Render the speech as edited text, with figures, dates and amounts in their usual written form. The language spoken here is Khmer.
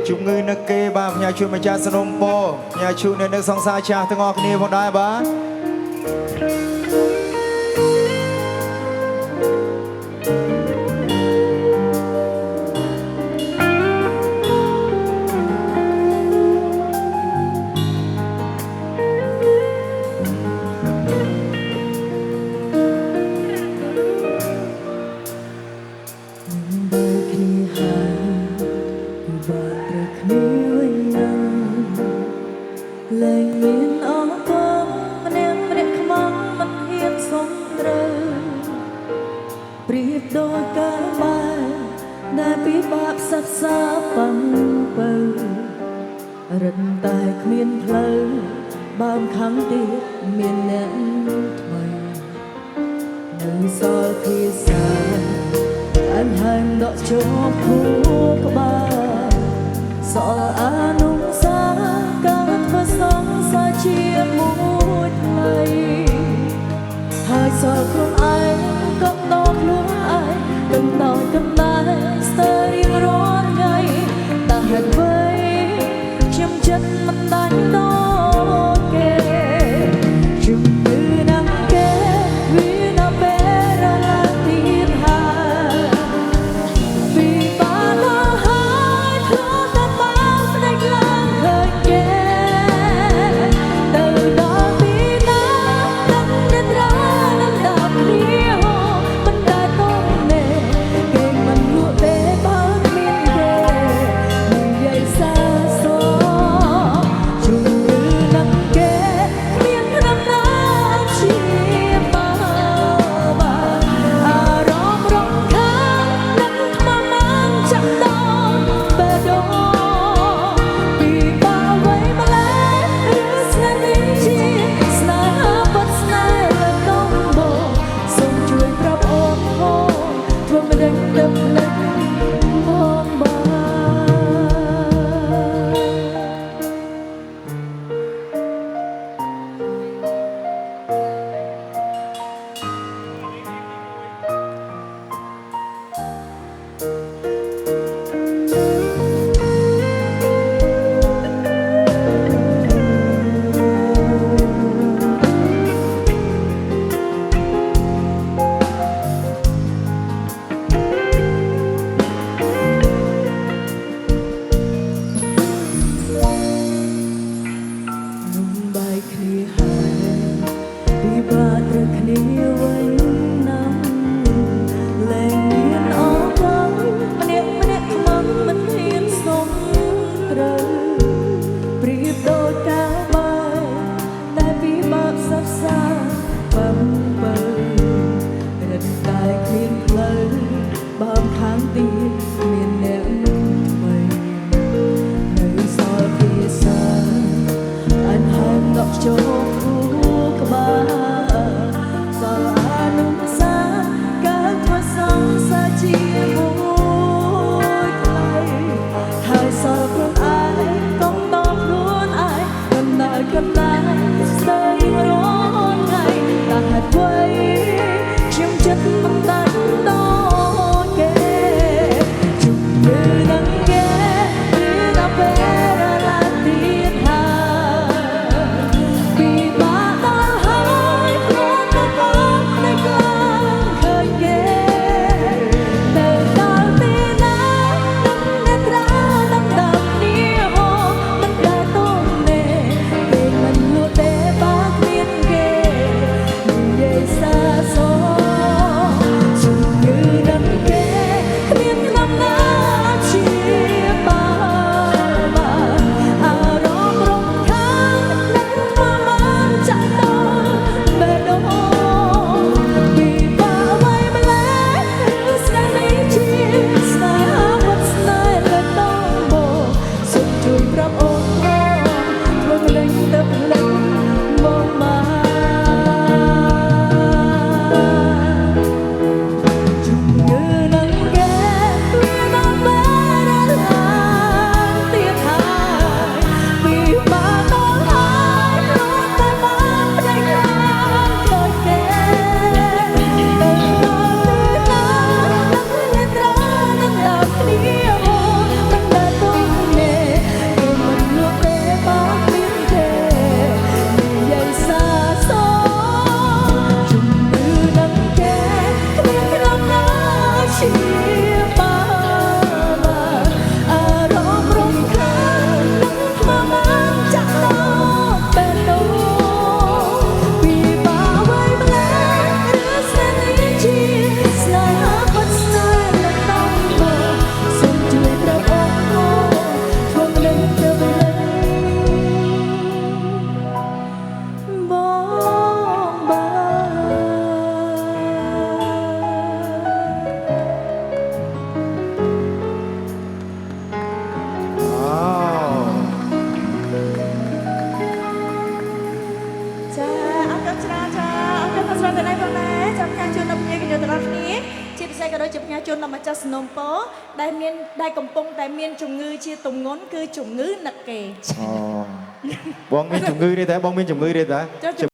ជំងឺនឹកគេបាទផ្ញើជួយម្ចាស់សនំពោផ្ញើជួយនៅសង្សារចាស់ទាំងអស់គ្នាផងដែរបាទលែងមានអរគុណម្នាក់ម្នាក់ខ្មងមិនហ៊ានសុំត្រូវប្រៀបដូចកាលបែបដែលពិបាកសិក្សាបំពៅរឹតតែគ្មានផ្លូវបើមខាងទៀតមានអ្នកថ្មីនៅសល់ភាសាអញហើមដកជាប់ខួរក្បាលសល់អនុសាការធ្វើសង្សារជាមួយថ្លៃហើយសល់ខ្លួនឯងក៏តខ្លួនឯងដឹងដល់កំណែស្ទើររៀងរាល់ថ្ងៃតែហេតុអ្វីខ្ញុំចិត្តមិនដាច់ដល់គេជំនឿណាស់គេវានៅពេលរលាទៀតហើយពីបាល់ហើយខ្លួនតែបានស្ដេចឡើងឃើញគេទៅដល់ពីណាដឹងតែត្រានឹងដល់គ្នាមិនដែលតនេគេមិនលក់ទេបើមានគេនិយាយសាសជំនឿណាស់គេគ្មានដំណើរជាមកបានអារម្មណ៍រំខាននឹងថ្មមកចាក់ដល់បេះដូងពីបាវ័យម្លេះឬស្នេហ៍នេះជាស្នេហាពិតស្នេហ៍លើកំបោរសូមជួយប្រាប់អូនហូរធ្វើមិនដឹងទៅផ្លេចមកបានបែកគ្នាហើយពិបាកត្រូវគ្នាវិញណាស់លែងមានអរគុណម្នាក់ម្នាក់ខ្មាំងមិនហ៊ានសុំត្រូវប្រៀបដូចកាលបែបដែលពិបាកសិក្សាបំពៅរត់តែគ្មានផ្លូវបើមខាងទៀតមានអ្នកថ្មីនៅសល់ភាសាអញហើមដកចូលខួរក្បាលសល់អនុសាការធ្វើសង្សារជាមួយថ្លៃហើយសល់ខ្លួនឯងក៏ สนมโปได้កំពុងតែមានជំងឺជាទម្ងន់គឺជំងឺនឹកគេ បងមានជំងឺនេះតែបងមានជំងឺនេះតែ